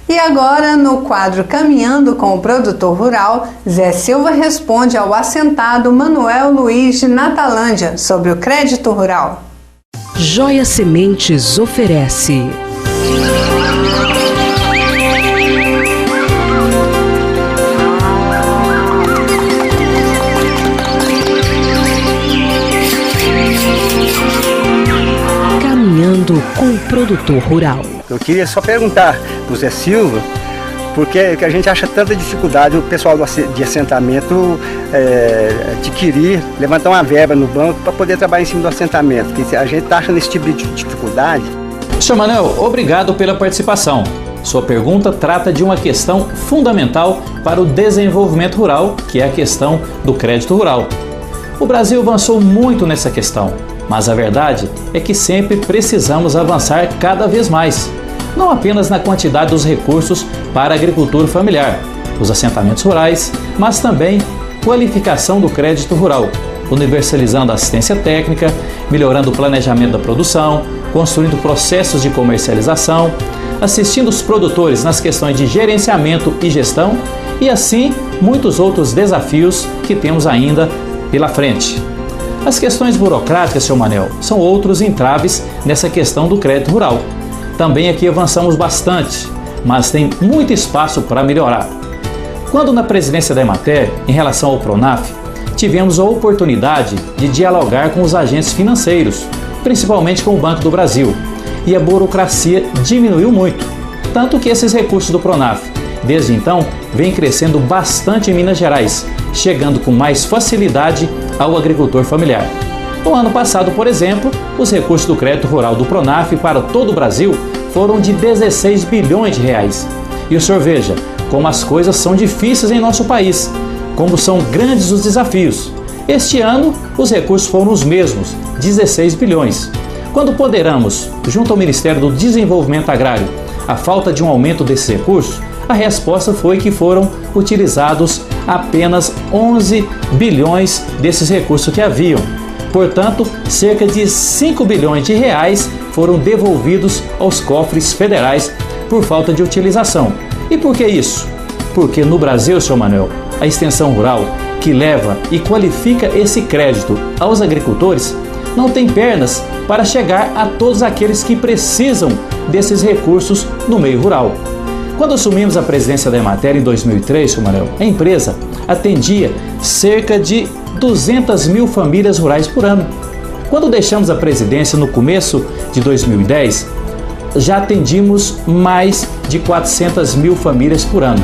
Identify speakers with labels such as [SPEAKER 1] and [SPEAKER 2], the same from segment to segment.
[SPEAKER 1] E agora, no quadro Caminhando com o Produtor Rural, Zé Silva responde ao assentado Manuel Luiz de Natalândia sobre o crédito rural.
[SPEAKER 2] Joia Sementes oferece Caminhando com o Produtor Rural.
[SPEAKER 3] Eu queria só perguntar para o Zé Silva, porque a gente acha tanta dificuldade o pessoal de assentamento adquirir, levantar uma verba no banco para poder trabalhar em cima do assentamento. Porque a gente está achando esse tipo de dificuldade.
[SPEAKER 4] Sr. Manuel, obrigado pela participação. Sua pergunta trata de uma questão fundamental para o desenvolvimento rural, que é a questão do crédito rural. O Brasil avançou muito nessa questão, mas a verdade é que sempre precisamos avançar cada vez mais. Não apenas na quantidade dos recursos para a agricultura familiar, os assentamentos rurais, mas também qualificação do crédito rural, universalizando a assistência técnica, melhorando o planejamento da produção, construindo processos de comercialização, assistindo os produtores nas questões de gerenciamento e gestão e assim muitos outros desafios que temos ainda pela frente. As questões burocráticas, Sr. Manuel, são outros entraves nessa questão do crédito rural. Também aqui avançamos bastante, mas tem muito espaço para melhorar. Quando na presidência da Emater, em relação ao Pronaf, tivemos a oportunidade de dialogar com os agentes financeiros, principalmente com o Banco do Brasil, e a burocracia diminuiu muito, tanto que esses recursos do Pronaf, desde então, vêm crescendo bastante em Minas Gerais, chegando com mais facilidade ao agricultor familiar. No ano passado, por exemplo, os recursos do crédito rural do Pronaf para todo o Brasil foram de 16 bilhões de reais. E o senhor veja como as coisas são difíceis em nosso país, como são grandes os desafios. Este ano, os recursos foram os mesmos, 16 bilhões. Quando ponderamos, junto ao Ministério do Desenvolvimento Agrário, a falta de um aumento desses recursos, a resposta foi que foram utilizados apenas 11 bilhões desses recursos que haviam. Portanto, cerca de 5 bilhões de reais foram devolvidos aos cofres federais por falta de utilização. E por que isso? Porque no Brasil, Sr. Manuel, a extensão rural, que leva e qualifica esse crédito aos agricultores, não tem pernas para chegar a todos aqueles que precisam desses recursos no meio rural. Quando assumimos a presidência da Emater em 2003, Sr. Manuel, a empresa atendia cerca de 200 mil famílias rurais por ano. Quando deixamos a presidência no começo de 2010, já atendimos mais de 400 mil famílias por ano.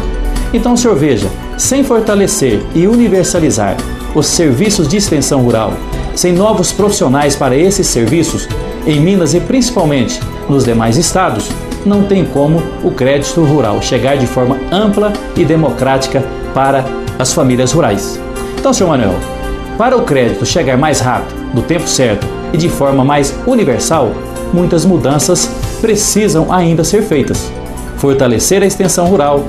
[SPEAKER 4] Então, o senhor veja, sem fortalecer e universalizar os serviços de extensão rural, sem novos profissionais para esses serviços, em Minas e principalmente nos demais estados, não tem como o crédito rural chegar de forma ampla e democrática para as famílias rurais. Então, Sr. Manuel, para o crédito chegar mais rápido, no tempo certo e de forma mais universal, muitas mudanças precisam ainda ser feitas. Fortalecer a extensão rural,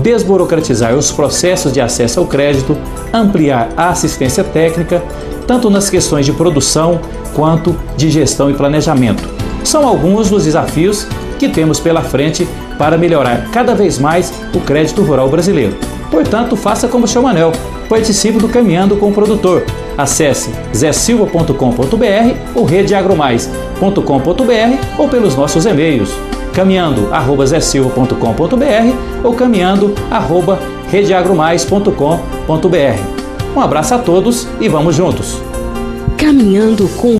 [SPEAKER 4] desburocratizar os processos de acesso ao crédito, ampliar a assistência técnica, tanto nas questões de produção quanto de gestão e planejamento. São alguns dos desafios que temos pela frente para melhorar cada vez mais o crédito rural brasileiro. Portanto, faça como o Sr. Manuel, participe do Caminhando com o Produtor. Acesse zesilva.com.br ou redeagromais.com.br ou pelos nossos e-mails caminhando@zesilva.com.br ou caminhando@redeagromais.com.br. Um abraço a todos e vamos juntos!
[SPEAKER 2] Caminhando com